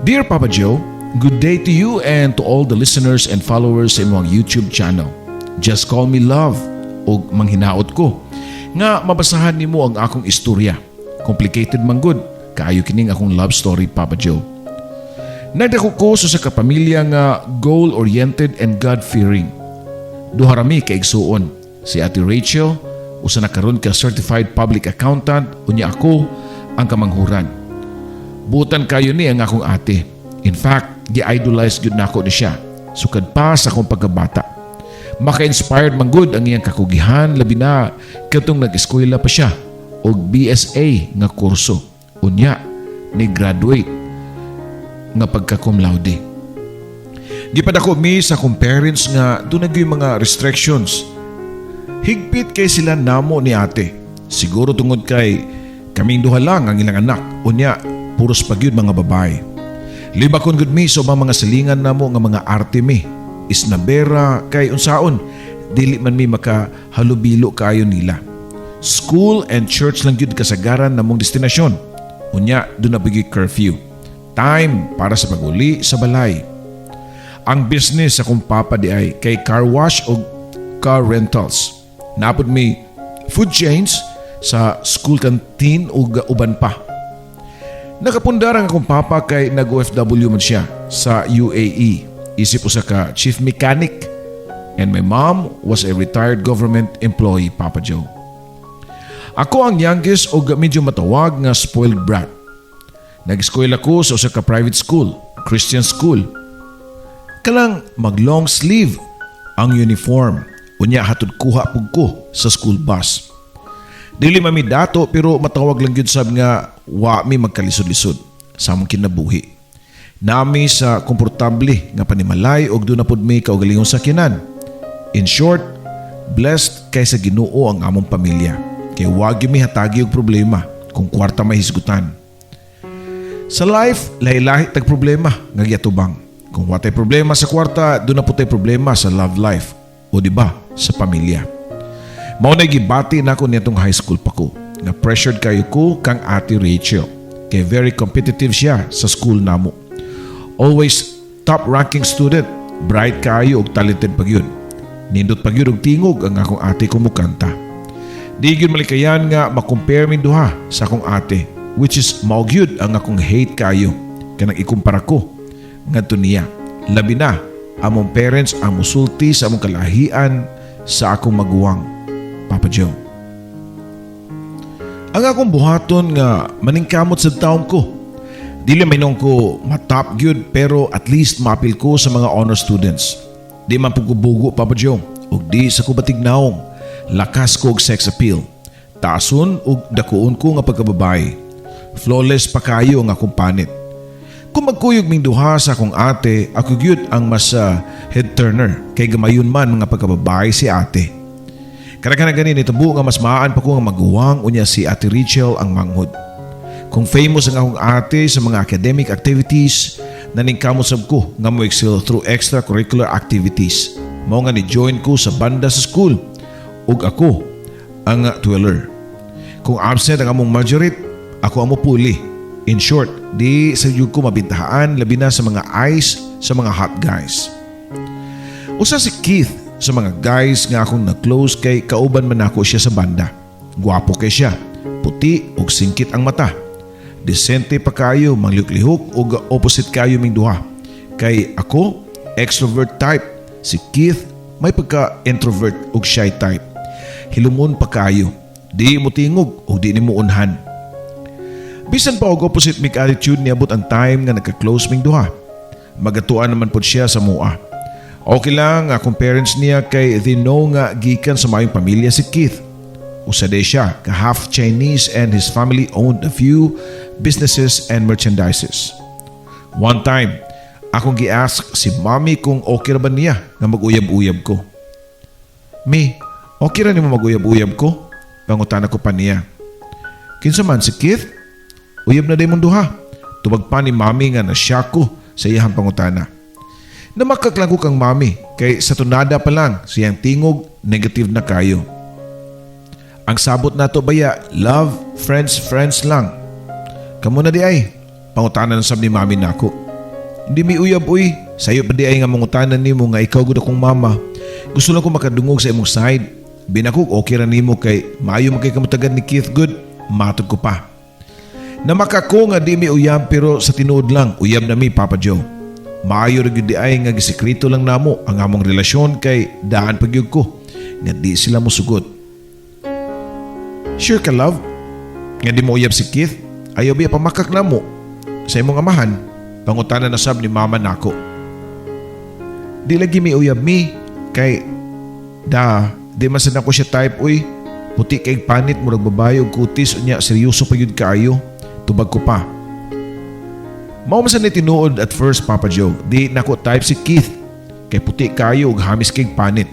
Dear Papa Joe, good day to you and to all the listeners and followers sa imong YouTube channel. Just call me love o manghinaot ko nga mabasahan nimo ang akong istorya. Complicated man good, kaayo kining akong love story, Papa Joe. Nagdako ko sa kapamilya nga goal-oriented and God-fearing. Duha rami ka igsuon, si Ate Rachel, usa na karon ka certified public accountant, unya ako ang kamanghuran. Butan kayo ni ang akong ate. In fact, gi-idolize gyud nako ni siya. Sukad pa sa akong pagkabata. Maka-inspired man gud ang iyang kakugihan labi na katong nag-eskwela pa siya og BSA nga kurso. Unya ni graduate nga pagka-cum laude. Gipadako mi sa akong parents nga dunay mga restrictions. Higpit kay sila namo ni ate. Siguro tungod kay kaming duha lang ang ilang anak. Unya puros pagyud mga babae. Libakon gud mi sa mga silingan namo nga mga arte mi. Isnabera kay unsaon dili man mi makahalubilo kaayo nila. School and church lang gyud kasagaran namong destinasyon. Unya do na bigi curfew. Time para sa paguli sa balay. Ang business sa kong papa di ay kay car wash o car rentals. Napod mi food chains sa school canteen o uban pa. Nakapundar ang akong papa kay nag-OFW man siya sa UAE. Isip usa ka chief mechanic. And my mom was a retired government employee, Papa Joe. Ako ang youngest o medyo matawag nga spoiled brat. Nag-eskwela ko sa usa ka private school, Christian school. Kalang mag-long sleeve ang uniform. Unya hatod kuha pug ko sa school bus. Dili mami dato pero matawag lang gyud sab nga wa mi magkalisod-lisod sa among kinabuhi. Nami sa komportable nga panimalay og do na pud mi kaugalingong sakyanan. In short, blessed kay sa Ginoo ang among pamilya. Kay wa gyud mi hatagi og problema kung kwarta may hisgutan. Sa life, lahi-lahi tag problema nga giatubang. Kung watay problema sa kwarta, do na pud tay problema sa love life o di ba sa pamilya. Mao na gibati nako nitong high school pa ko. Na pressured kayo ko kang Ate Rachel. Kay very competitive siya sa school namo. Always top ranking student, bright kayo og talented pagyud. Nindot pagyud og tingog ang akong ate kumukanta. Di gyud malikayan nga makompare min duha sa akong ate, which is mao gyud ang akong hate kayo kanang ikumpara ko ngadto niya. Labi na among parents ang musulti sa among kalahian sa akong maguwang, Papa Joe. Ang akong buhaton nga maningkamot sa taon ko. Dili mainong ko matop gyud pero at least mapil ko sa mga honor students. Di man pugubugo, Papa Joe, ug di sa ko batignaong. Lakas ko og sex appeal. Taason ug dakuon ko nga pagkababae. Flawless pa kayo ang akong panit. Kung magkuyog ming duha sa akong ate, ako gyud ang mas head turner kay gamayon man nga pagkababae si ate. Kana ganin itabo nga mas maan pa ko nga maguwang unya si Ate Rachel ang manghod. Kung famous ang akong ate sa mga academic activities, naningkamot sab ko nga mo excel through extracurricular activities. Mao nga ni join ko sa banda sa school ug ako ang twirler. Kung absent ang among majorette, ako ang mupuli. In short, di sa yug ko mabintahaan labi na sa mga eyes sa mga hot guys. Usa si Keith sa mga guys nga akong na-close kay kauban man ako siya sa banda. Gwapo kay siya, puti ug singkit ang mata. Desente pa kayo, manglihok-lihok ug opposite kayo ming duha. Kay ako, extrovert type. Si Keith, may pagka-introvert ug shy type. Hilumon pa kayo. Di mo tingog ug di nimo unhan. Bisan pa og opposite mig attitude niabot ang time nga nagka-close ming duha. Magatuan naman pod siya sa mua. Okay lang akong parents niya kay they know nga gikan sa mayong pamilya si Keith. Usaday siya ka half Chinese and his family owned a few businesses and merchandises. One time, akong gi-ask si mommy kung okay ra ba niya nga mag-uyab-uyab ko. Mi, okay ra nimo mag-uyab-uyab ko? Pangutana ko pa niya. Kinsa man si Keith? Uyab na day mong duha. Tubag pa ni mommy nga nasya ko sa iyang pangutana. Namakak lang ko kang mami kay sa tunada pa lang siyang tingog negative na kayo. Ang sabot nato baya, love, friends lang. Kamu na di ay, pangutanan sab ni mami nako. Hindi mi uyab uy. Sayo pa di ay nga mangutanan nimo nga ikaw gud akong mama. Gusto lang ko makadungog sa imong side. Binakog okay ra nimo kay maayo man kay kamutagan ni Keith good. Matod ko pa. Namaka ko nga di mi uyab pero sa tinuod lang uyab na mi Papa Joe. Maayo ra gyud di ay nga gisekreto lang namo ang among relasyon kay daan pagyud ko nga di sila mosugot. Sure ka love? Nga di mo uyab si Keith? Ayaw biya pamakak namo sa imong amahan. Pangutanan na sab ni mama nako. Di lagi mi uyab mi kay di man sad ako siya type uy. Puti kay panit murag babae og kutis unya seryoso pa gyud kaayo. Tubag ko pa. Mao man sad ni tinuod at first Papa Joe. Di nako type si Keith kay puti kaayo og hamis kay panit.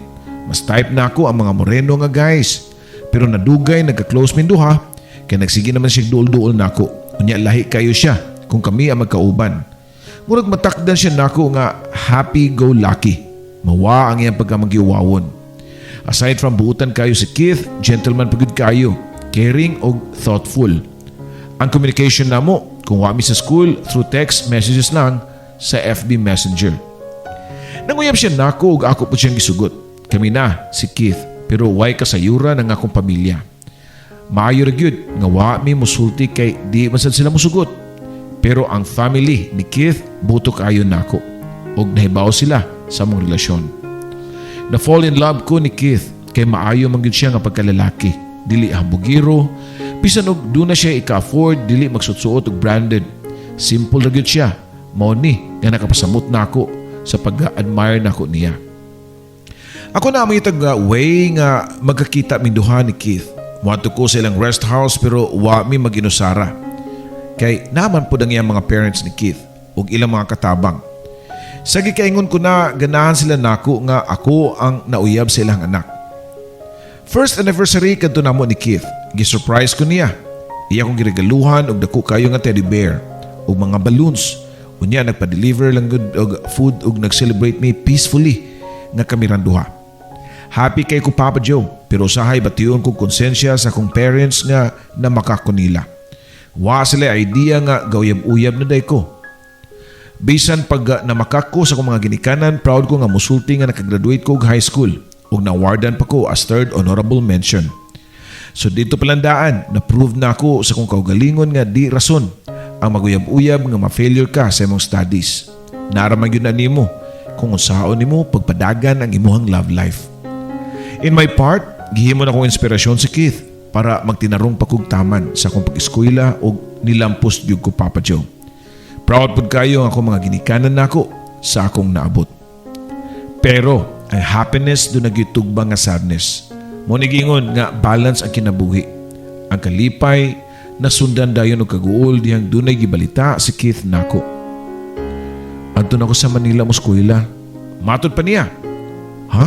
Mas type nako ang mga moreno nga guys. Pero nadugay nagka-close min duha kay nagsige naman siya duol-duol nako. Unya lahi kayo siya kung kami ang magkauban. Murag matakdan siya nako nga happy-go-lucky. Mawa ang iyang pagkamaghiwawon. Aside from buutan kayo si Keith, gentleman pagod kayo, caring o thoughtful. Ang communication namo, kung wami sa school, through text messages lang sa FB Messenger. Nanguyab siya nako ug ako po siyang gisugot. Kami na, si Keith, pero way kasayura ng akong pamilya. Maayo ra gyud nga wa mi musulti kay di man sad sila musugot. Pero ang family ni Keith buto kayo nako ug nahibaw sila sa among relasyon. Na fall in love ko ni Keith kay maayo man gyud siya nga pagkalalaki. Dili hambugiro, bisan og duna siya ika-afford dili magsutsuot og branded. Simple ra gyud siya. Mao ni nga nakapasamot nako sa pag-admire nako niya. Ako na may way nga magkakita min duha ni Keith. Muadto ko sa ilang rest house pero wa mi maginusara. Kay naman po ang iyang mga parents ni Keith ug ilang mga katabang. Sa gikaingon ko na ganahan sila nako nga ako ang nauyab sa ilang anak. First anniversary kadto namo ni Keith. Gi-surprise ko niya. Iya kong giregaluhan og dako kayo nga teddy bear ug mga balloons. Unya nagpa-deliver lang good og food ug nag-celebrate me peacefully nga kami randuha. Happy kay ko Papa Joe pero usahay bation kong konsensya sa akong parents nga na makakunila. Wa sila idea nga gawayab-uyab na day ko. Bisan pag namakak ko sa akong mga ginikanan, proud ko nga musulti nga nakagraduate ko og high school ug nawardan pa ko as third honorable mention. So dito palandaan, na-prove na ako sa akong kaugalingon nga di rason ang maguyab-uyab nga ma-failure ka sa imong studies. Naraman yun na nimo kung unsaon nimo pagpadagan ang imuhang love life. In my part, gihimo na akong inspirasyon si Keith para magtinarong pakugtaman sa akong pag-eskwela o nilampos gyud ko Papa Joe. Proud pud kayo ang akong mga ginikanan nako sa akong naabot. Pero ang happiness do nagyutugba nga sadness. Mo nigingon nga balance ang kinabuhi. Ang kalipay nasundan dayon og kaguol dihang dunay gibalita si Keith nako. Adto na ko sa Manila mo eskwela. Matod pa niya. Ha?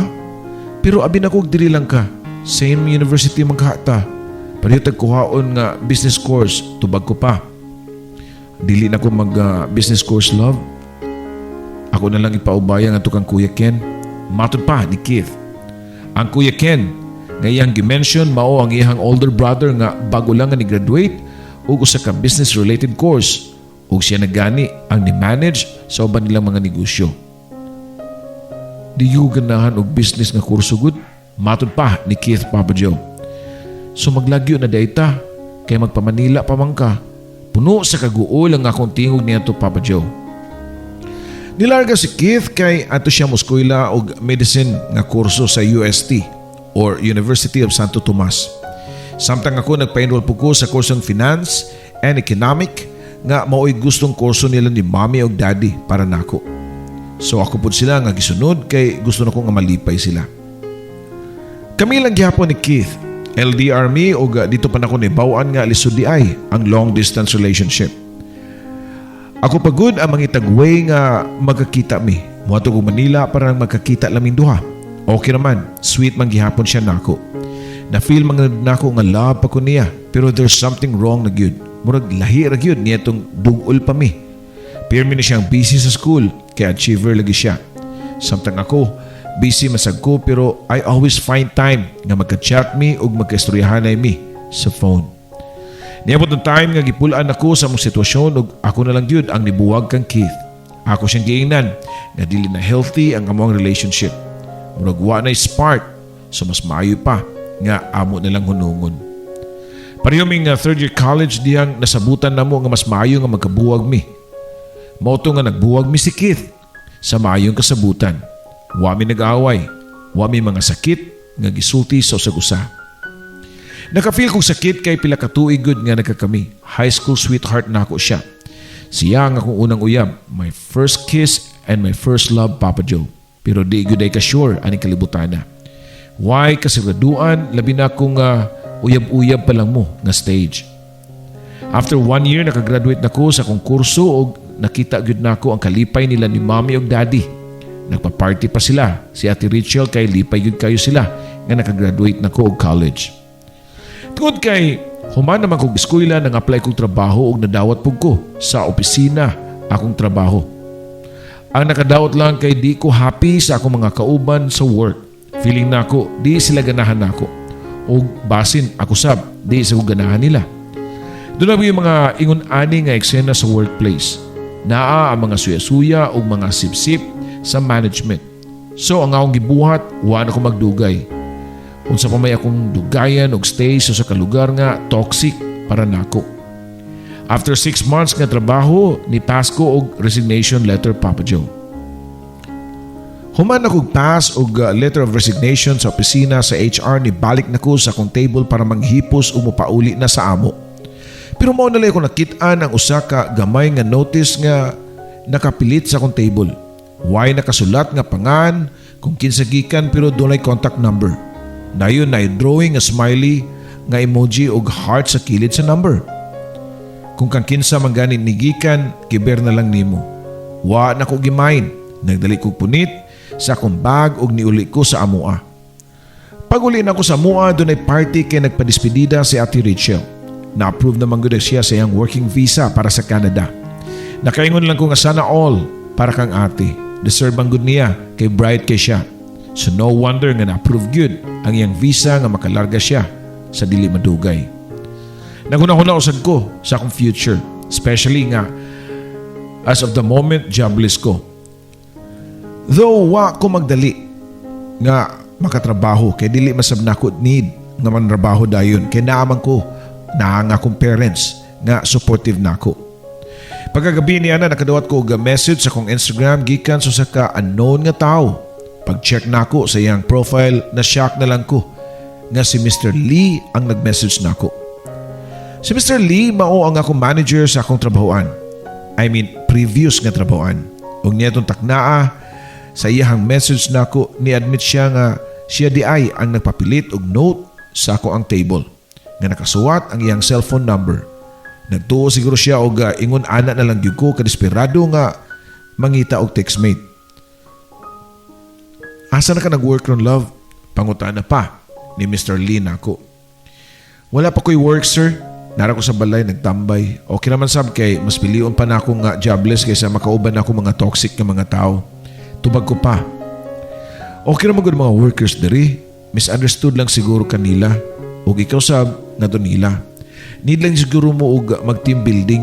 Pero abi na ko diri lang ka. Same university magkahata. Pareho tagkuhaon nga business course. Tubag ko pa. Dili na ko mag business course love. Ako na lang ipaubaya nga tukang Kuya Ken. Matod pa ni Keith. Ang Kuya Ken, ngayang gimension mao ang iyang older brother nga bago lang nga ni-graduate ug usa ka business related course ug siya nagani ang ni-manage sa uban nilang mga negosyo. Di yu ganahan og business nga kurso gud? Matod pa ni Keith Papa Joe. So maglagyo na dayta kay magpamanila pa man ka. Puno sa kaguol ang akong tingog niya to Papa Joe. Nilarga si Keith kay ato siya moskwela og medicine nga kurso sa UST or University of Santo Tomas. Samtang ako nagpa-enroll po ko sa kursong Finance and Economic nga mao'y gustong kurso nila ni Mommy og Daddy para nako. So ako po sila nga gisunod kay gusto na ko nga malipay sila. Kami lang gihapon ni Keith. LDR me o dito pa na ko nibawaan nga lisod di ay ang long distance relationship. Ako pagod ang mangitagway nga magkakita mi. Muato ko Manila para magkakita laming duha. Okay naman, sweet man gihapon siya nako. Na-feel mga nako nga love pa ko niya pero there's something wrong na gyud. Murag lahi ra gyud niya tong dugol pa mi. Pirmi na siyang busy sa school kaya achiever lagi siya. Samtang ako, busy masag ko pero I always find time nga magka-chat mi ug magka-istoryahanay mi sa phone. Niabot ng time nga gipulaan ako sa mong sitwasyon ug ako na lang gyud ang nibuwag kang Keith. Ako siyang giingnan nga dili na healthy ang among relationship. Murag wa na spark, so mas maayo pa nga amo na lang hunungon. Pareho ming third year college diyang nasabutan na mo nga mas maayo nga magkabuwag mi. Mauto nga nagbuwag mi si Keith sa maayong kasabutan. Wa mi nag-away, wa mi mga sakit nga gisulti sa usag-usa. Nakafeel kong sakit kay pila ka tuig gud nga nagkakami. High school sweetheart na ako siya. Siya ang akong unang uyab, my first kiss and my first love, Papa Joe. Pero di gud ay ka-sure aning kalibutan na. Why? Kasi graduan, labi na akong uyab-uyab pa lang mo nga stage. After 1 year, nakagraduate na ko sa akong kurso o nakita gud na ako ang kalipay nila ni mommy o daddy. Nagpa-party pa sila. Si Ate Rachel kay lipay gud kayo sila nga nakagraduate na ko og college. Tungod kay human naman kong eskwela nang apply kong trabaho o nadawat pug ko sa opisina akong trabaho. Ang nakadawat lang kay di ko happy sa akong mga kauban sa work. Feeling na ako, di sila ganahan na ako. O basin ako sab, di sa ganahan nila. Doon na yung mga ingon-ani nga eksena sa workplace. Naa ang mga suya-suya o mga sip-sip sa management. So ang akong gibuhat, wala ko magdugay. Unsa pa may akong dugayan o stay sa kalugar nga toxic para nako. After 6 months nga trabaho, ni pass ko og resignation letter, Papa Joe. Human ako pass og letter of resignation sa opisina sa HR ni balik na ko sa akong table para manghipos o mupauli na sa amo. Pero mao na lang ako nakit-an ang usa ka gamay nga notice nga nakapilit sa akong table. Why nakasulat nga pangan kung kinsa gikan pero dunay contact number. Dayon na drawing nga smiley nga emoji og heart sa kilid sa number. Kung kang kinsa man gani nigikan, kiber na lang nimo. Wa na ko gimain. Nagdali ko punit sa akong bag og niuli ko sa amoa. Pag uli na ko sa amoa, doon ay party kay nagpadispedida si Ate Rachel. Na-approve naman gud siya sa iyang working visa para sa Canada. Nakaingon lang ko nga sana all para kang ate. Deserve ang good niya kay bright kay siya. So no wonder nga na-approve good ang iyang visa nga makalarga siya sa dili madugay. Naguna-huna usad ko sa akong future, especially nga as of the moment jobless ko. Though wa ko magdali nga makatrabaho kay dili masab nako need nga manrabaho dayon kay naaman ko nga akong parents nga supportive nako. Pagkagabi niya na nakadawat ko og message sa akong Instagram gikan sa ka unknown nga tao. Pag-check nako sa iyang profile, na shock na lang ko nga si Mr. Lee ang nag-message nako. Si Mr. Lee mao ang akong manager sa akong trabahoan. I mean previous nga trabahoan. Ug niya itong taknaa sa iyang message nako ni-admit siya nga siya di ay ang nagpapilit og note sa ako ang table nga nakasuwat ang iyang cellphone number. Nagtuo siguro siya og ingon ana na lang gyud ko kadesperado nga mangita og textmate. Asa na ka nag-work ron, love? Pangutana pa ni Mr. Lee nako. Wala pa ko'y work, sir. Nara ko sa balay, nagtambay. Okay naman sab kay mas pilion pa na akong jobless kaysa makauban na ako mga toxic na mga tao. Tubag ko pa. Okay naman gud mga workers diri. Misunderstood lang siguro kanila. O ikaw sab, nga doon nila. Need lang siguro mo og mag-team building.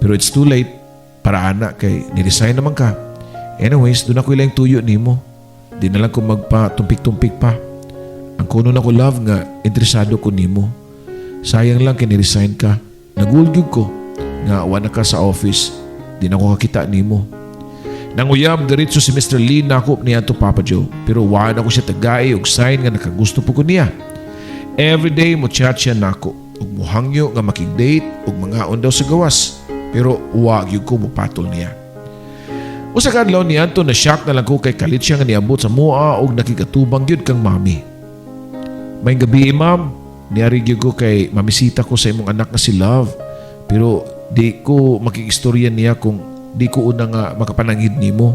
Pero it's too late. Para ana kay niresign naman ka. Anyways, doon ako ilang tuyo nimo. Di na lang ko magpa-tumpik-tumpik pa. Ang kuno na ko, love, nga interesado ko nimo. Sayang lang kay niresign ka. Nagulgyug ko nga wala ka sa office. Di na ko kakita nimo. Nanguyab diretso si Mr. Lee nakop niya to Papa Joe. Pero wala ko siya tagay og sign nga nakagusto po ko niya. Everyday mo chat siya nako. Ug muhangyo nga makig-date ug mga daw sa gawas. Pero wag yung ko mupatol niya. Usa ka adlaw ni Anton na shock na lang ko kay kalit siya nga niabot sa mua og nakigatubang gyud kang mami. May gabi, ma'am, niari gyud ko kay mamisita ko sa imong anak nga si Love. Pero di ko makikistorya niya kung di ko una nga makapanangid nimo.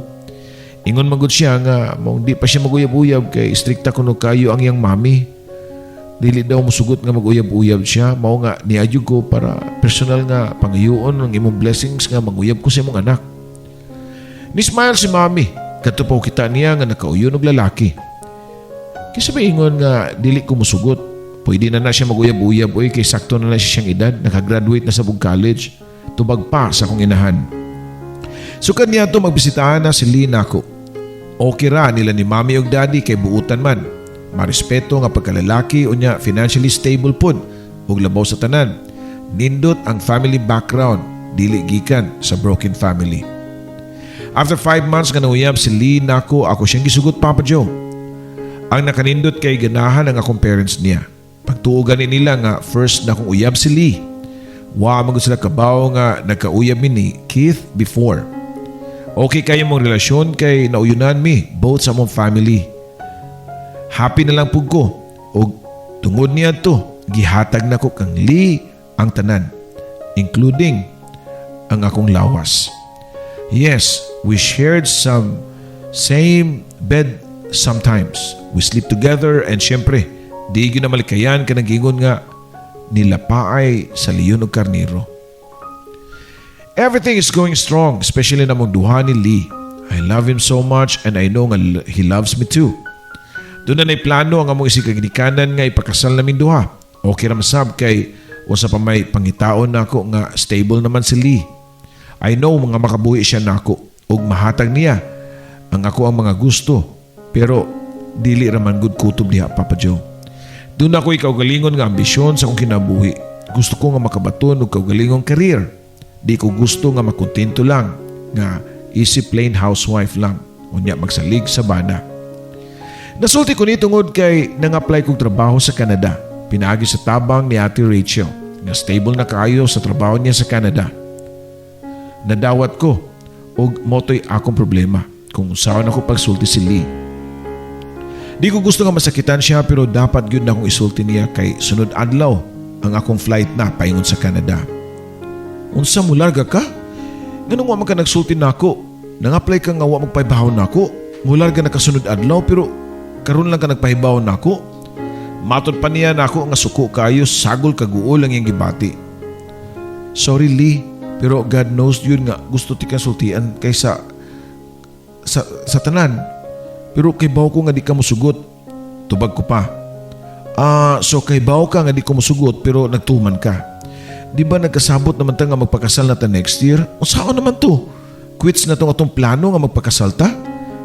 Ingon magud siya nga mong di pa siya maguyab-uyab kay strikta kuno kayo ang iyang mami. Dili daw musugot nga maguyab-uyab siya. Mao nga niadyo ko para personal nga pangayoon ng imong blessings nga maguyab ko sa imong anak. Ni-smile si mami. Katupaw kita niya nga nakauyon og lalaki. Kasi ba ingon nga dili ko musugot. Pwede na siya maguyab-uyab oy kay sakto na siya siyang edad. Nakagraduate na sa bug college. Tubag pa sa akong inahan. So kanya to magbisitahan na si Lee nako. Okay ra nila ni mami ug daddy kay buutan man. Marespeto nga pagkalalaki o niya financially stable pod ug labaw sa tanan. Nindot ang family background, dili gikan sa broken family. After 5 months nga nauyab si Lee nako, ako siyang gisugot, Papa Joe. Ang nakanindot kay ganahan ang akong parents niya. Pagtuogan ni nila nga first na akong uyab si Lee. Wa man sila kabaw nga nagkauyab ni Keith before. Okay kayo mong relasyon kay nauyunan mi both sa mong family. Happy na lang pug ko og tungod niya to gihatag na ko kang Lee ang tanan, including ang akong lawas. Yes, we shared some same bed sometimes. We sleep together and syempre, di yun na malikayan ka nagingon nga nilapaay sa leon o karniro. Everything is going strong, especially na mong duha ni Lee. I love him so much and I know nga he loves me too. Doon na plano ang among isikagdikanan nga ipakasal namin duha. Okay ra masab kay usa pa may pangitaon na ako nga stable naman si Lee. I know mga makabuhi siya nako ug mahatag niya ang ako ang mga gusto, pero dili raman gud kutob diha, Papa Joe. Doon ako ikaugalingon nga ambisyon sa akong kinabuhi. Gusto ko nga makabaton og kaugalingong career. Di ko gusto nga makontento lang nga easy plain housewife lang unya magsalig sa bana. Nasulti ko ni tungod kay nang-apply kong trabaho sa Canada. Pinaagi sa tabang ni Ate Rachel nga stable na kaayo sa trabaho niya sa Canada. Nadawat ko og motoy akong problema kung usaon ako pagsulti si Lee. Di ko gusto nga masakitan siya pero dapat gyud na akong isulti niya kay sunod adlaw ang akong flight na paingon sa Canada. Unsa mo larga ka? Ganun wa man ka nagsulti nako. Nang-apply ka nga wa magpahibaw nako. Mularga na kasunod adlaw pero karon lang ka nagpahibaw nako. Matod pa niya nako nga suko kayo sagol kaguol ang iyang gibati. Sorry Lee, pero God knows yun nga gusto ti kasultian kaysa sa tanan. Pero kay baw ko nga di ka musugot. Tubag ko pa. So kay baw ka nga di ko musugot pero nagtuman ka. Di ba nagkasabot naman ta nga magpakasal na ta next year? O saan naman to? Quits na tong atong plano nga magpakasal ta?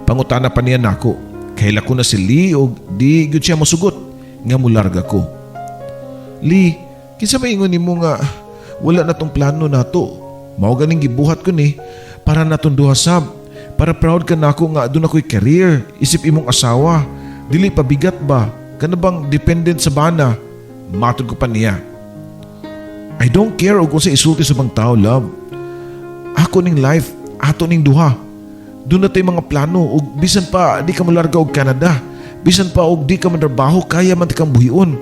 Pangutana pa niya nako. Kaila ko na si Lee o di gyud siya musugot nga mularga ko. Lee, kinsa maingon nimo nga wala na tong plano nato? Mao ganing gibuhat ko ni para naton duha sab. Para proud ka nako nga aduna ko'y career, isip imong asawa. Dili pabigat ba? Kana bang dependent sa bana? Matod ko pa niya. I don't care og kung sa isulti sa bang tao, love. Ako ning life, ato ning duha. Doon na tayo mga plano og bisan pa di ka malarga og Canada. Bisan pa og di ka mantrabaho, kaya man kang buhion.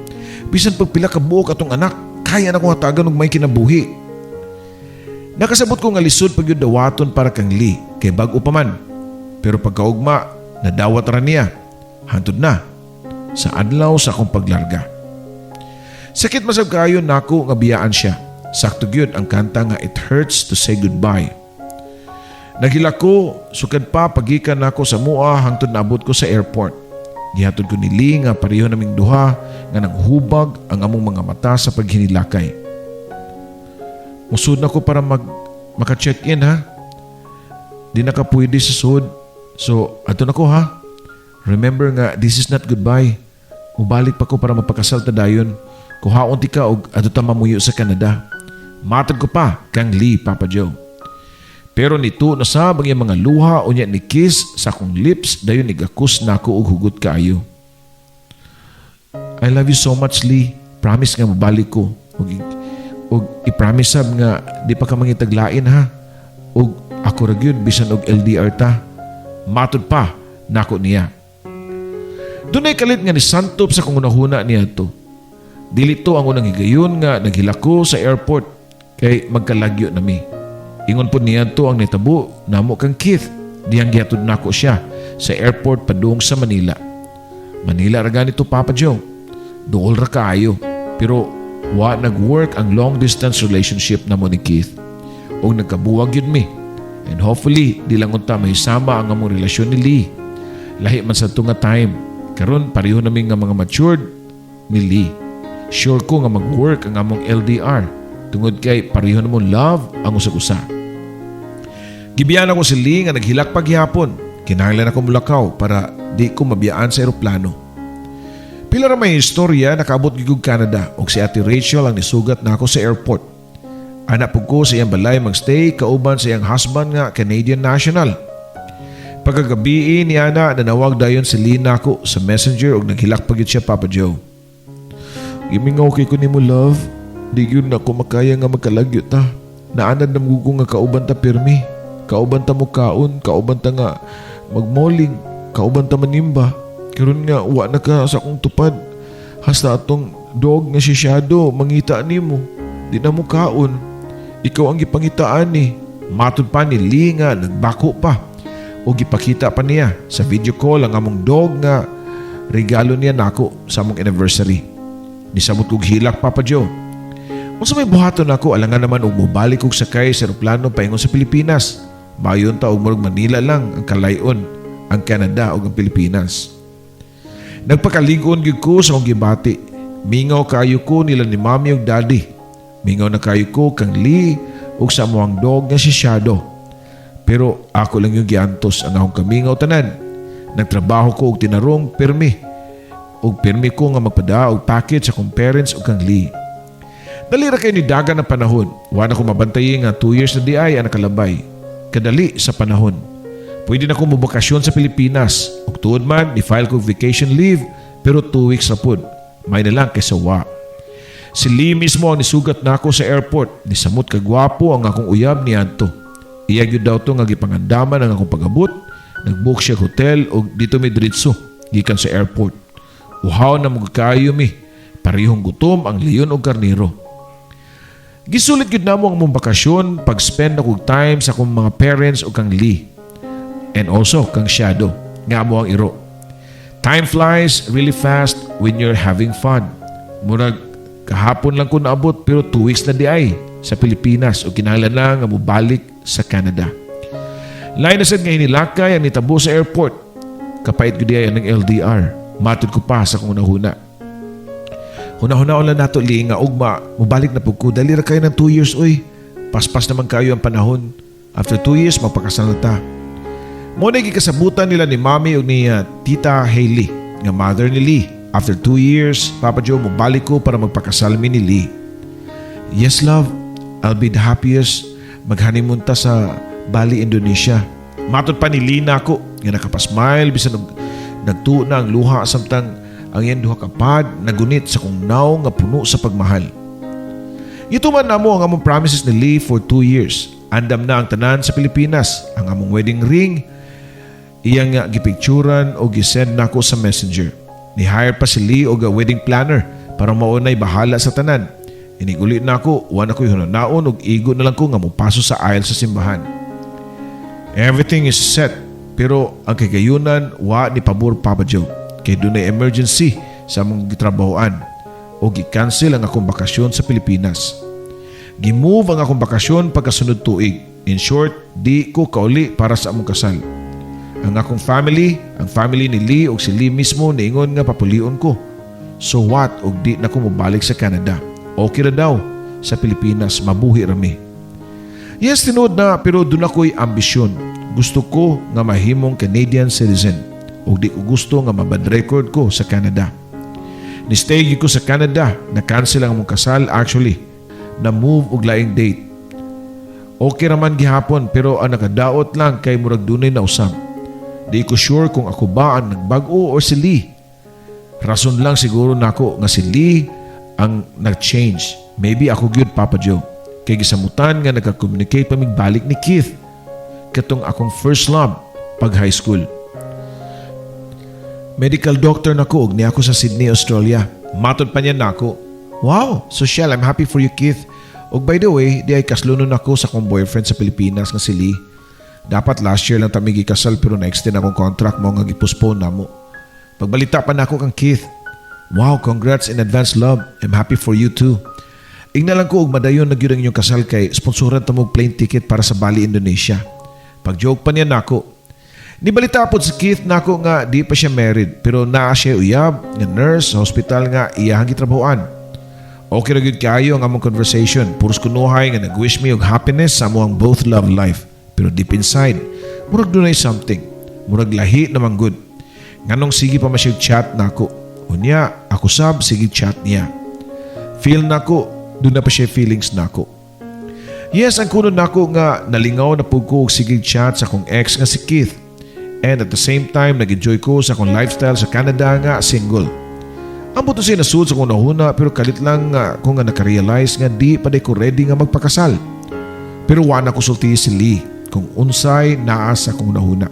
Bisan pagpila ka buok atong anak, kaya na kong hatagan og may kinabuhi. Nakasabot ko nga lisod pag yung dawaton para kang Lee, kay bag-o pa man. Pero pagkaugma, nadawat ra niya. Hantod na, sa adlaw sa akong paglarga. Sakit masab kayo nako nga biyaan siya. Sakto gyud ang kanta nga It Hurts to Say Goodbye. Naghila ko, sukad pa pagikan nako sa mua hangtod naabot ko sa airport. Gihatod ko ni Lee nga pareho naming duha nga nanghubag ang among mga mata sa paghinilakay. Musud na ko para maka-check-in ha. Di na ka pwede sa sud. So, ato na ko ha. Remember nga, this is not goodbye. Mubalik pa ko para mapakasal ta dayon. Kuhaon ti ka og ato ta mamuyo sa Canada. Matag ko pa kang Lee, Papa Joe. Pero nito nasab ang iyang mga luha o niya ni kiss sa akong lips dayon igakus na ako og hugot kaayo. I love you so much, Lee. Promise nga mabalik ko. Og i-promise sab nga di pa ka mangitaglain ha. Og ako ra gyud bisan og LDR ta. Matod pa nako niya. Dunay kalit nga ni santop sa kung unahuna niya to. Dili to ang unang higayon nga naghilako sa airport kay magkalagyo nami. Ingon po niya to ang nitabo namo kang Keith. Diyang gihatod nako siya sa airport padung sa Manila. Manila ra ganito, Papa Joe. Duol ra kaayo. Pero wa nag-work ang long distance relationship na mo ni Keith. O nagkabuwag yun mi. And hopefully, di lang unta mahisama ang among relasyon ni Lee. Lahi man sa tunga time. Karon pareho namin nga mga matured ni Lee. Sure ko nga mag-work ang among LDR. Tungod kay pareho na mo love ang usag-usa. Gibiyan ako si Lee nga naghilak paghihapon. Kinahanglan ako mulakaw para di ko mabiyaan sa eroplano. Pila ra may istorya nakaabot gigug Canada ug si Ate Rachel ang nisugat na ako sa airport. Anak pug ko sa iyang balay magstay kauban sa iyang husband nga Canadian national. Pagkagabi ni Ana nanawag dayon si Lee nako sa messenger ug naghilak pagyud siya Papa Joe. Gimingaw kay ko nimo love. Di gyud na ko makaya nga magkalagyo ta. Naanad namgugo nga kauban ta pirmi. Kauban ta mukaon, kauban ta nga magmoling, kauban ta manimba. Karon nga wa na ka sa akong tupad. Hasta atong dog nga si Shadow mangita nimo. Di na mukaon. Ikaw ang gipangitaan ni. Matud pa ni Lee nga nagbako pa. O gipakita pa niya sa video call ang among dog nga regalo niya nako sa among anniversary. Nisabot kog hilak Papa Joe. Kung sa may buhaton ako, alangan naman og mubalik kog sakay sa aeroplano paingon sa Pilipinas. Mayon ta og murag Manila lang ang kalayon, ang Canada ug ang Pilipinas. Nagpakalig-on gyud ko sa akong gibati. Mingaw kayo ko nila ni Mommy ug Daddy. Mingaw na kayo ko kang Lee ug sa amuang dog nga si Shadow. Pero ako lang yung giantos ang akong kamingaw tanan. Nagtrabaho ko og tinarong permi. Og permi ko nga magpada og package sa akong parents ug kang Lee. Dalira kayo ni dagan na panahon. Wala ko mabantayin nga 2 years na di ay ang nakalabay. Kadali sa panahon. Pwede na ko mabakasyon sa Pilipinas. Ug tuod man, ni-file ko vacation leave pero 2 weeks na pod. May na lang kay sawa. Si Lee mismo ang nisugat na ako sa airport. Nisamot kagwapo ang akong uyab ni Anto. Iyag yun daw to nga gipangandaman ang akong pag-abot. Nag-book siya hotel o dito may diretso gikan sa airport. Uhaw na magkayo mi. Parihong gutom ang leon o karniro. Gisulit yun na mo ang mong bakasyon pag-spend ako time sa akong mga parents o kang Lee. And also kang Shadow. Nga mo ang iro. Time flies really fast when you're having fun. Murag kahapon lang ko naabot pero 2 weeks na di ay sa Pilipinas o kinahanglan na nga mubalik sa Canada. Lain na sad nga inilakay ang nitabo sa airport. Kapait ko di ay ng LDR. Matod ko pa sa kung nahuna. Huna-hunaon lang nato Lee nga ugma mubalik na pug ko. Dali ra kayo ng 2 years oy. Paspas naman kayo ang panahon. After 2 years mapakasal na ta. Muna gikasabutan nila ni Mommy o ni Tita Hailey nga mother ni Lee. After 2 years, Papa Joe mubalik ko para magpakasal mi ni Lee. Yes love, I'll be the happiest. Mag-honeymoon ta sa Bali, Indonesia. Matod pa ni Lee na ako nga nakapasmile bisan nagtuo na ang luha samtang ang iyang duha ka pad nagunit sa kung naw nga puno sa pagmahal. Ituman na mo ang among promises ni Lee for 2 years. Andam na ang tanan sa Pilipinas. Ang among wedding ring iyang nga gipicturan o gisend nako sa messenger. Ni-hire pa si Lee og wedding planner para maunay bahala sa tanan. Iniguli na ako, wala ko'y hunanaon ug igo na lang ko nga mupaso sa aisle sa simbahan. Everything is set, pero ang kagayunan wa ni pabor Papa Joe. Kay dunay emergency sa among gitrabahoan o gi-cancel ang akong bakasyon sa Pilipinas. Gi-move ang akong bakasyon pagkasunod tuig. In short, di ko kauli para sa among kasal. Ang akong family, ang family ni Lee o si Lee mismo niingon nga papulion ko. So what og di na ko mabalik sa Canada? Okay ra daw sa Pilipinas, mabuhi rami. Yes, tinuod na pero doon ako'y ambisyon. Gusto ko nga mahimong Canadian citizen o di ko gusto nga mabad record ko sa Canada. Ni-stay ko sa Canada, na-cancel ang mong kasal actually. Na-move og laing date. Okay raman gihapon pero ang nakadaot lang kay murag dunay na usab. Di ko sure kung ako ba ang nagbag-o or si Lee. Rason lang siguro nako nga si Lee ang nag-change. Maybe ako gyud Papa Joe. Kay gisamutan nga nagka-communicate pa migbalik ni Keith. Katong akong first love pag high school. Medical doctor nako og ni ako sa Sydney, Australia. Matod pa niya nako. Wow, social, I'm happy for you Keith. Og by the way, di ay kaslunon ako sa akong boyfriend sa Pilipinas nga si Lee. Dapat last year lang kami gikasal pero na-extend akong contract mo nga gipostpone na mo. Pagbalita pa nako kang Keith. Wow, congrats in advance love. I'm happy for you too. Ingna lang ko og madayon na gyud ang inyong kasal kay sponsoran ta mo plane ticket para sa Bali, Indonesia. Pag-joke pa niya nako. Nibalita pod si Keith nako nga di pa siya married pero naa siya uyab nga nurse sa hospital nga iyang gitrabahoan. Okay ra gyud kayo ang among conversation. Puros kunuhay nga nag-wish me og happiness sa among both love life. Pero deep inside, murag dunay something. Murag lahi naman good. Nganong sige pa masyag chat na ako. Unya, ako sab, sige chat niya. Feel na ako, doon na pa siya feelings na ako. Yes, ang kuno na ako nga nalingaw na po ko og sige chat sa akong ex nga si Keith. And at the same time, nag-enjoy ko sa akong lifestyle sa Canada nga single. Ang buto siya nasud sa akong nahuna pero kalit lang nga kung nga nakarealize nga di pa ko ready nga magpakasal. Pero wala ko sulti si Lee kung unsay naa sa akong nahuna.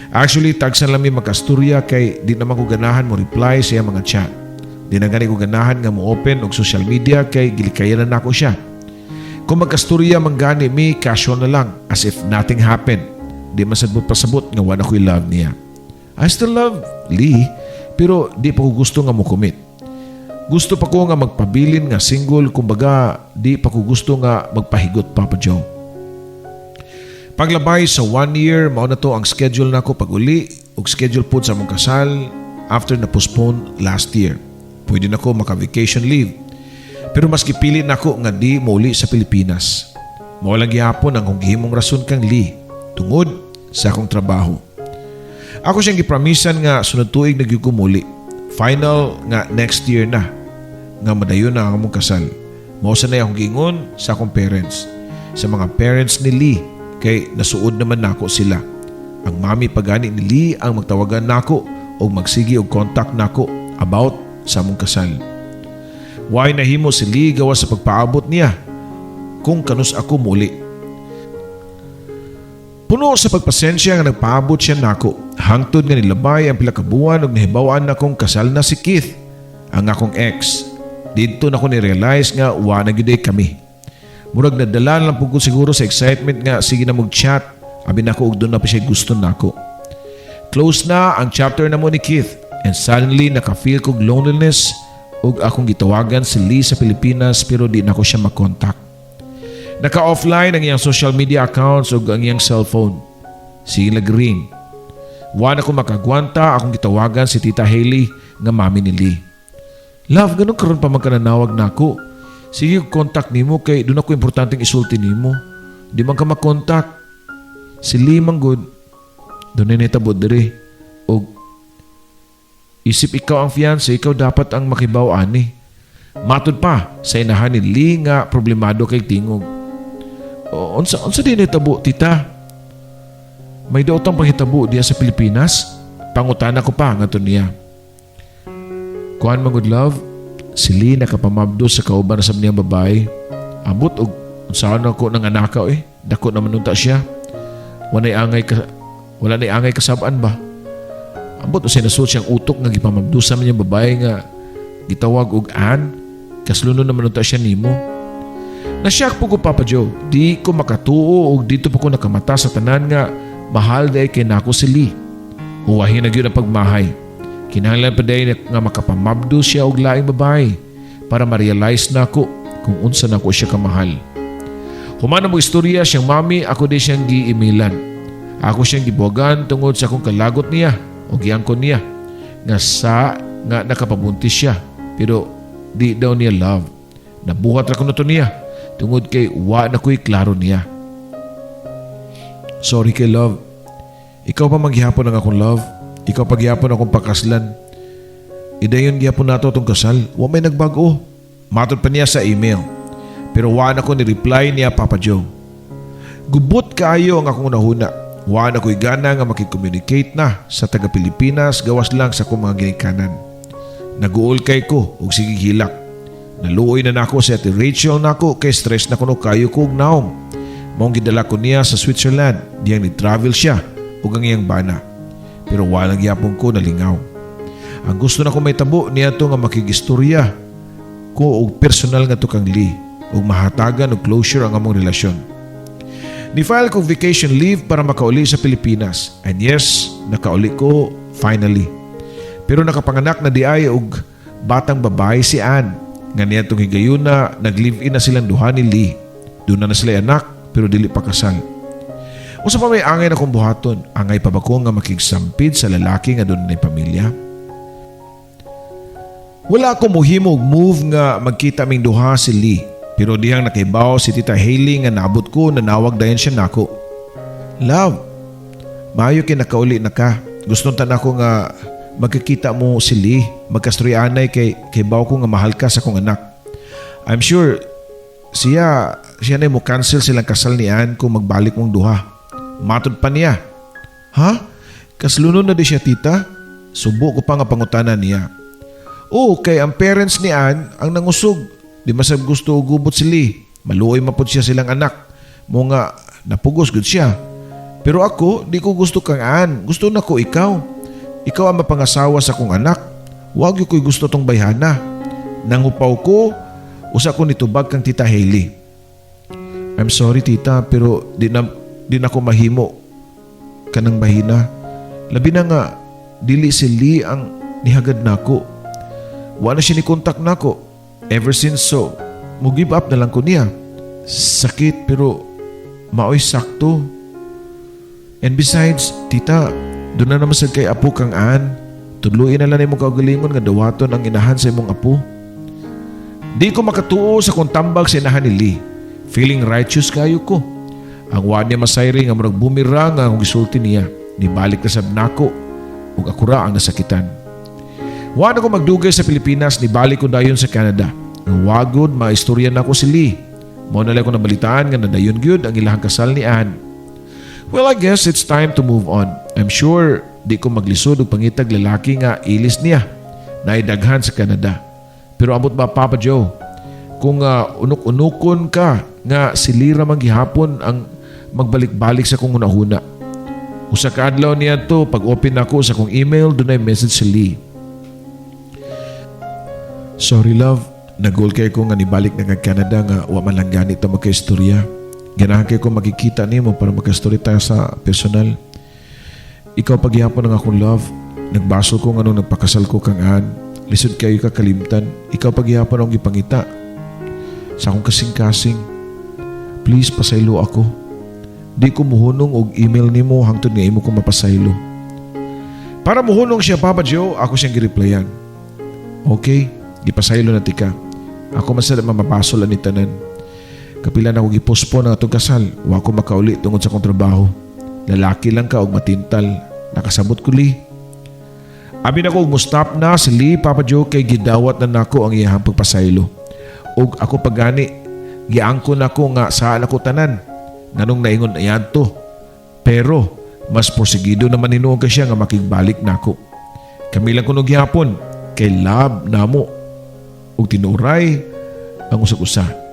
Actually, tagsan lang mi magkasturya kay di naman ko ganahan mo reply sa mga chat. Di na gani ko ganahan nga mo open og social media kay gilikayan na ako siya. Kung magkasturya manggani mi, casual na lang as if nothing happened. Di masabot pasabot nga wala ko'y love niya. I still love Lee pero di pa ko gusto nga mo commit. Gusto pa ko nga magpabilin nga single, kumbaga di pa ko gusto nga magpahigot, Papa Joe. Paglabay sa 1 year, mao na to ang schedule nako pag-uli ug schedule po sa mong kasal after na postpone last year. Pwede na ko maka-vacation leave. Pero mas kipili na ko nga di mauli sa Pilipinas. Mao lang gihapon ang kung gihimong rason kang Lee tungod sa akong trabaho. Ako siyang gipramisan nga sunod tuig nagyud ko muli. Final nga next year na nga madayon na ang among kasal. Mao sa na akong giingon sa akong parents. Sa mga parents ni Lee kay nasuod naman nako sila. Ang mami pagani ni Lee ang magtawagan nako o magsigi og contact nako about sa among kasal. Why nahimo si Lee gawas sa pagpaabot niya kung kanus ako muli. Puno sa pagpasensya nga nagpaabot siya nako. Hangtod nga nilabay ang pila ka buwan ug nahibaw-an na kong kasal na si Keith, ang akong ex. Dito na ko ni-realize nga wa na gyud kami. Murag nadala lang po ko siguro sa excitement nga sige na mag-chat. Abi na ko og doon na pa siya gusto nako. Close na ang chapter na mo ni Keith and suddenly naka-feel kog loneliness ug akong gitawagan si Lee sa Pilipinas pero di na ko siya makontak. Naka-offline ang iyang social media accounts ug ang iyang cellphone. Sige nag-ring. Wa na ko makagwanta akong gitawagan si Tita Hailey nga mami ni Lee. Love, ganun karon pa magkananawag nako. Sige, contact nimo kay doon ako importanteng isulti nimo. Di man ka makontak. Si Lee manggod, doon na natabod diri. O isip ikaw ang fiancé, ikaw dapat ang makibaw ani. Matod pa sa inahan ni Lee nga problemado kay tingog. O, unsa din natabo, tita? May daotang panghitabo diya sa Pilipinas? Pangutana ko pa nga to niya. Kuan manggod love, si Lee nakapamabdo sa kauban sa niyang babae. Ambot og unsaon ako nang anakaw dako naman unta siya. Wala nay angay kasabaan ba? Ambot o sinasud siyang utok nga gipamabdo sa niyang babae nga gitawag og Ann. Kasluno naman unta siya nimo. Nasyak po ko, Papa Joe. Di ko makatuo og dito po ko nakamata sa tanan nga mahal day kay nako si Lee. Uwahin na gyud ang pagmahay. Kinahanglan pa day nga makapamabdo siya og laing babae para ma-realize na ako kung unsa na ko siya kamahal. Humana mo istorya siyang mami, ako di siyang gi-emailan. Ako siyang gibuwagan tungod sa akong kalagot niya o giangkon niya nga nakapabuntis siya pero di daw niya love. Nabuhat ra ko na to niya tungod kay wa na ko'y klaro niya. Sorry kay love. Ikaw pa maghihapon ang akong love. Ikaw paghihapon akong pakaslan. Idayon gihapon nato itong kasal. Wa may nagbago. Matod pa niya sa email. Pero wa na ko ni-reply niya, Papa Joe. Gubot kaayo ang akong nahuna. Wa na ko'y gana nga makikomunicate na sa taga-Pilipinas gawas lang sa akong mga ginikanan. Naguol kay ko og sige hilak. Naluoy na nako si Ate Rachel nako kay stress na kuno kayo ko og naong. Maong gidala ko niya sa Switzerland. Diyang ni-travel siya ug ang iyang bana. Pero walang yapon ko nalingaw. Ang gusto na ko may tabo niya to nga makigistorya ko og personal nga to kang Lee ug mahatagan og closure ang among relasyon. Ni-file ko vacation leave para makauli sa Pilipinas. And yes, nakauli ko finally. Pero nakapanganak na di ay og batang babae si Ann. Nga niya itong higayon na nag-live-in na silang duha ni Lee. Doon na sila anak pero dili pa kasal. Usa pa may angay na kong buhaton, angay pa ba ko nga makigsampid sa lalaki nga doon na pamilya? Wala ko mohimo og move nga magkita ming duha si Lee, pero dihang nakaibaw si Tita Hailey nga naabot ko na nawag dayon siya nako. Love, maayo kinakauli na ka. Gusto tan ako nga magkikita mo si Lee, magkastoryanay kay baw ko nga mahal ka sa kong anak. I'm sure siya na mo cancel silang kasal ni Ann kung magbalik mong duha. Matod pa niya. Ha? Kaslunod na di siya tita? Subo ko pa nga pangutanan niya. Oo, kay ang parents ni Ann ang nangusog. Di masab gusto gubot si Lee. Maluoy mapod siya silang anak. Mo nga napugos gud siya. Pero ako, di ko gusto kang Ann. Gusto na ko ikaw. Ikaw ang mapangasawa sa kong anak. Huwag yung ko'y gusto tong bayhana. Nangupaw ko, usa ko nitubag kang tita Hailey. I'm sorry tita, pero di na ko mahimo kanang bahina. Labi na nga, dili si Lee ang nihagad nako. Wala siya ni kontak nako. Ever since so, mo give up na lang ko niya. Sakit pero maoy sakto. And besides, tita, doon na naman sad kay apo kang Ann. Tudluin na lang mo kaugalingon nga dawaton ang inahan sa imong apo. Di ko makatuo sa kung tambag sa inahan ni Lee. Feeling righteous kayo ko. Ang wa niya masayri nga murag bumirang nga ang gisulti niya. Nibalik na sab nako ug ako ra ang nasakitan. Wa na ko magdugay sa Pilipinas, nibalik ko dayon sa Canada. Ang wagod maistorya na ko si Lee. Mao na lang ko nabalitaan nga nadayon gyud ang ilahang kasal ni Ann. Well, I guess it's time to move on. I'm sure di ko maglisod og pangitag lalaki nga ilis niya na idaghan sa Canada. Pero abot ba Papa Joe? Kung unuk-unukon ka nga si Lira man gihapon ang magbalik-balik sa kong unahuna. Usa ka adlaw niya to pag open ako sa kong email dunay message si Lee. Sorry love, nagol kay ko nga nibalik na nga Canada nga wa man lang ganit ta magkaistorya. Ganahan kay ko makikita nimo para magkastorya tayo sa personal. Ikaw paghihapon ng akong love. Nagbasol ko nga nung nagpakasal ko kang Ann. Lisod kayo kakalimtan. Ikaw paghihapon ang gipangita. Sa akong kasing-kasing. Please pasaylo ako. Di ko muhunong og email nimo hangtod nga imo ko mapasaylo. Para muhunong siya Papa Joe, ako siyang gireplyan. Okay, gipasaylo na tika. Ako masada mamapasol ani tanan. Kapila na ko gipospon ang atong kasal. Wa ko makauli tungod sa kong trabaho. Lalaki lang ka og matintal. Nakasabot ko Lee. Abi na ko og mustap na si Lee Papa Joe kay gidawat na nako ang iyang pagpasaylo. Og ako pagani giangkon nako nga saan ako tanan. Nganong naingon ayan to. Pero mas porsigido naman hinuon ka siya nga makigbalik nako. Kami lang kuno gihapon kay love namo. Og tinuray ang usag-usa.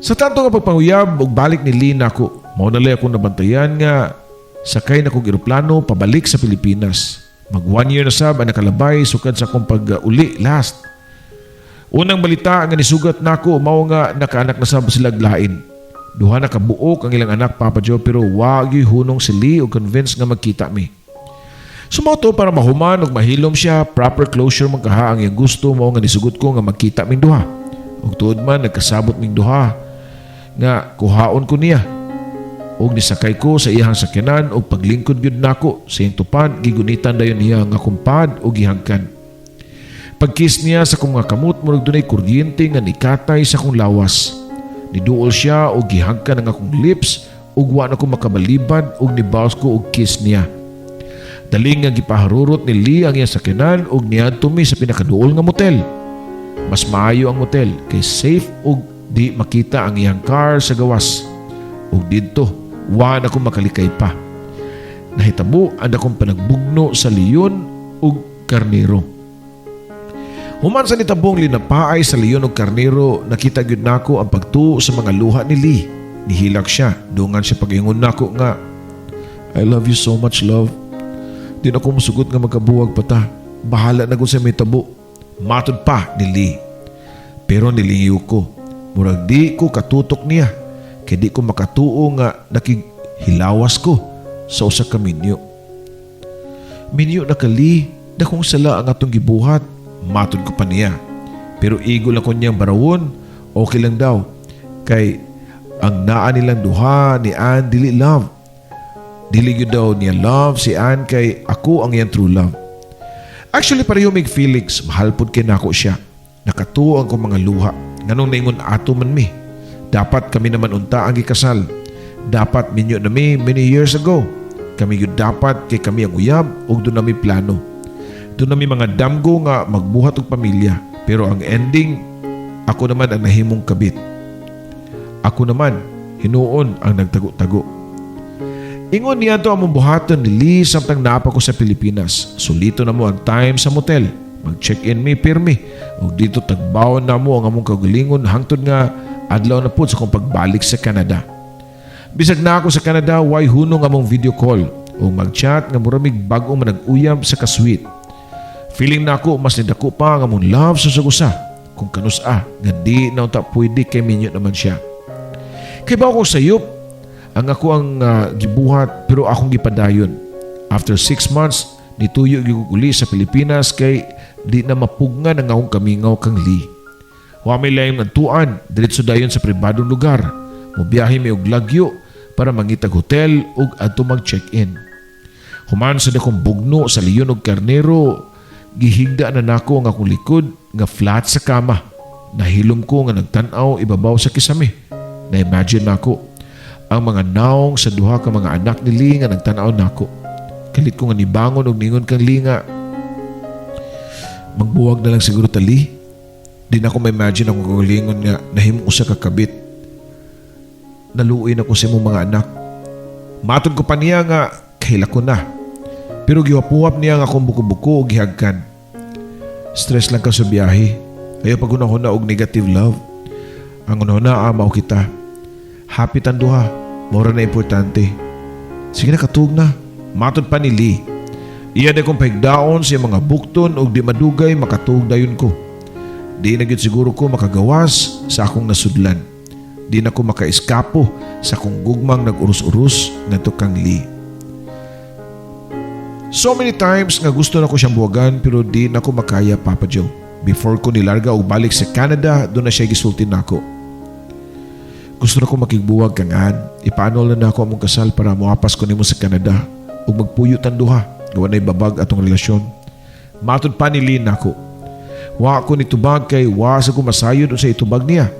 Sa tanto nga pagpanguyab og balik ni Lee nako, mao na lay akong nabantayan nga sakay na kong eroplano pabalik sa Pilipinas. Mag 1 year na sab ang nakalabay sukad sa akong pag-uli last. Unang balita nga nisugat nako mao nga nakaanak na sab sila lain. Duha na kabuok ang ilang anak Papa Joe pero wa gyud hunong si Lee og convinced nga magkita mi. Sumoto para mahuman og mahilom siya, proper closure man kaha ang iyang gusto mao nga nisugot ko nga magkita ming duha. Ug tuod man nagkasabot ming duha nga kuhaon ko niya og nisakay ko sa iyang sakyanan og paglingkod gyud nako sa iyang tupad gigunitan dayon niya nga kumpad og gihangkan. Pagkiss niya sa kong mga kamot murag dunay kuryente nga nikatay sa kong lawas. Niduol siya og gihangkan ang akong lips ug wa na ko makabalibad og nibawas ko og kiss niya. Daling nga gipaharurot ni Lee ang iyang sakyanan og niadto mi sa pinakaduol nga motel. Mas maayo ang motel kay safe og di makita ang iyang car sa gawas. Ug didto, wa na akong makalikay pa. Nahitabo ang akong panagbugno sa leyon ug karnero. Human sa nitabong linapaay sa leyon ug karnero, nakita gyud nako ang pagtuo sa mga luha ni Lee. Nihilak siya, dungan siya pagingon nako nga, I love you so much love. Di na ko musugot nga magkabuwag pa ta. Bahala na gud sa may tabo. Matod pa ni Lee. Pero nilingiw ko. Murag di ko katutok niya. Kaya di ko makatuo nga nakighilawas ko sa usa ka minyo. Minyo na kali, dakong sala ang atong gibuhat. Matod ko pa niya. Pero igol ako niyang barawon, okay lang daw. Kay ang naa nilang duha ni Ann dili love. Dili yun daw niya love si Ann kay ako ang iyang true love. Actually pareho mig feelings, mahal pod kay nako siya. Nakatuo ang kong mga luha. Nganong naingon ato man mi. Dapat kami naman unta ang gikasal. Dapat minyo nami many years ago. Kami yun dapat kay kami ang uyab ug doon nami plano. Doon nami mga damgo nga magbuhat og pamilya. Pero ang ending, ako naman ang nahimong kabit. Ako naman, hinuon ang nagtago-tago. Ingon niya to among buhaton ni Lee samtang napa ko sa Pilipinas. Sulito na mo ang time sa motel. Mag-check-in mi pirmi. Ug dito tagbawon na mo ang among kagalingon hangtod nga adlaw na pud sa kong pagbalik sa Canada. Bisag na ako sa Canada, why hunong among video call o mag-chat nga muramig bagong manag-uyab sa kasweet. Feeling na ako mas nidako pa ang among love sa sagusa kung kanus-a nga di na unta pwede kay minyo naman siya. Kay ba ako sayop ang ako ang gibuhat pero akong gipadayon. After 6 months, nituyo giguguli sa Pilipinas kay di na mapugngan ang akong kamingaw kang Lee. Wa may layong nantuan, diretso dayon sa pribadong lugar. Mubiyahe mi og lagyo para mangitag hotel ug adto mag-check-in. Human sa dakong bugno sa leyon og karnero, gihigda na nako ang akong likod nga flat sa kama. Nahilom ko nga nagtan-aw ibabaw sa kisame. Na-imagine nako ang mga naong sa duha ka mga anak ni Lee nga nagtan-aw nako. Kalit ko nga nibangon og ningon kang Lee nga, magbuwag na lang siguro ta Lee. Di na ko ma-imagine akong kagalingon nga nahimong usa ka kabit. Naluoy na ko sa imong mga anak. Matod ko pa niya nga kahila ko na. Pero giwapuhap niya nga akong buko-buko o gihagkan. Stress lang ka sa biyahe. Ayaw pag-unahuna og negative love. Ang unahuna amaw kita. Happy tanduha. Mora na importante. Sige na katug na. Matod pa ni Lee. Iya na kong pahigdaon sa mga bukton o di madugay makatug dayon ko. Di na gyud siguro ko makagawas sa akong nasudlan. Di na ko makaiskapo sa kung gugmang nag-urus-urus na kang Lee. So many times nga gusto na ko siyang buwagan pero di na ko makaya, Papa Joe. Before ko nilarga o balik sa Canada, doon na siya gisulti na ako. Gusto na ko makigbuwag kangan. Ipaanol na ako among kasal para muapas ko nimo sa Canada ug magpuyo tanduha. Gawa na ibabag atong relasyon. Matod pa ni Lee nako. Wa ko nitubag kay wa sa ko masayod sa itubag niya.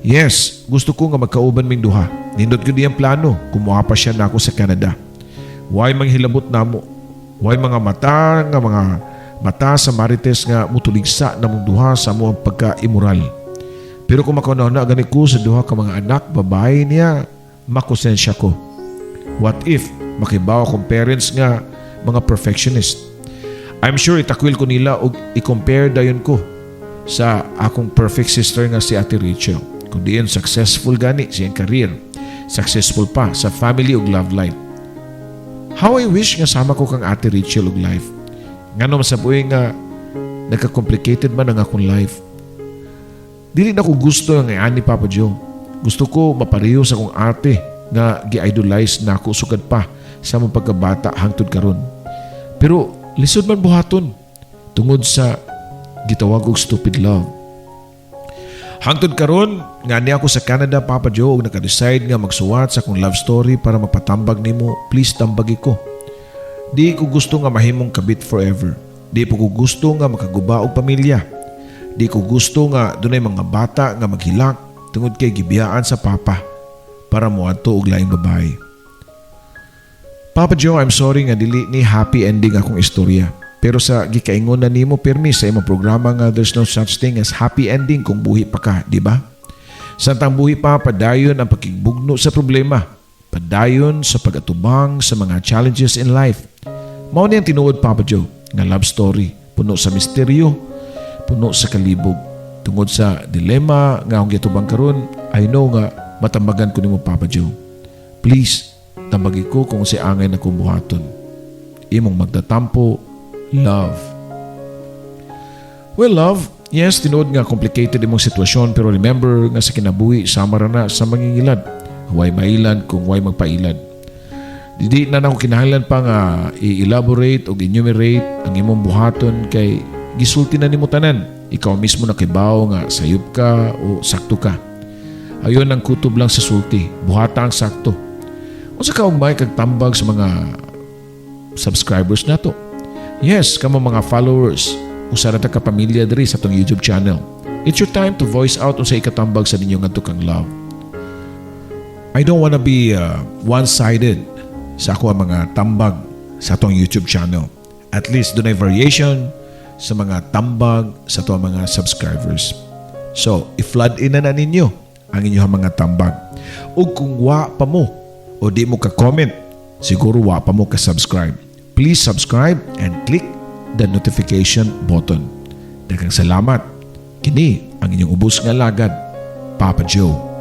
Yes, gusto ko nga magkauban ming duha. Nindot ko diyang plano kung muapas siya na ako sa Canada. Way manghilabot namo. Way mga mata sa marites nga mutuligsa na mong duha sa mo ang pagka-immoral. Pero kung makaunaw na gani ko sa duha ka mga anak, babae niya, makonsensya ko. What if makibawa kong parents nga mga perfectionist? I'm sure itakwil ko nila o i-compare dayon ko sa akong perfect sister nga si Ate Rachel. Kung diyan successful gani siyang career, successful pa sa family ug love life. How I wish nga sama ko kang Ate Rachel ug life. Ngano masabuhi nga nagka-complicated man ang akong life. Dili na ko gusto nga ani Papa Joe. Gusto ko mapareho sa akong ate nga gi-idolize na ako sugad pa sa mong pagkabata hangtod karon. Pero lisod man buhaton tungod sa gitawag og stupid love. Hangtod karon nga ni ako sa Canada, Papa Joe, ug naka-decide nga magsuwat sa akong love story para magpatambag nimo. Please tambagi ko. Di ko gusto nga mahimong kabit forever. Di po ko gusto nga makaguba og pamilya. Di ko gusto nga dunay mga bata nga maghilak tungod kay gibiyaan sa papa para moadto og laing babae. Papa Joe, I'm sorry nga dili ni happy ending akong istorya. Pero sa gikaingon na nimo pirmi sa imong programa nga there's no such thing as happy ending kung buhi pa ka, di ba? Samtang buhi pa, padayon ang pakigbugno sa problema. Padayon sa pagatubang sa mga challenges in life. Mao ni ang tinuod, Papa Joe, nga love story. Puno sa misteryo, puno sa kalibog. Tungod sa dilema nga akong gitubang karon, I know nga matambagan ko nimo, Papa Joe. Please, tambagi ko kung si angay na kumbuhaton. Imong magtatampo, love. Well, love, yes, tinuod nga complicated imong sitwasyon pero remember nga sa kinabuhi sama ra na sa mangingilad. Huway mailad kung huway magpailad. Di na ako kinahanglan pa nga i-elaborate o enumerate ang imong buhaton kay gisulti na nimo tanan. Ikaw mismo nakibaw nga sayop ka o sakto ka. Ayon ang kutob lang sa sulti, buhata ang sakto. Unsa ka og may kagtambag sa mga subscribers nato? Yes, kamo mga followers, usa na ta ka pamilya diri sa tong YouTube channel. It's your time to voice out unsa ikatambag sa ninyo ngadto kang love. I don't wanna be one-sided sa ako ang mga tambag sa atong YouTube channel. At least doon ay variation sa mga tambag sa atong mga subscribers. So, i-flood in na ninyo ang inyong mga tambag. O kung wa pa mo o di mo ka-comment, siguro wa pa mo ka-subscribe. Please subscribe and click the notification button. Daghang salamat. Kini ang inyong ubos nga lagad, Papa Joe.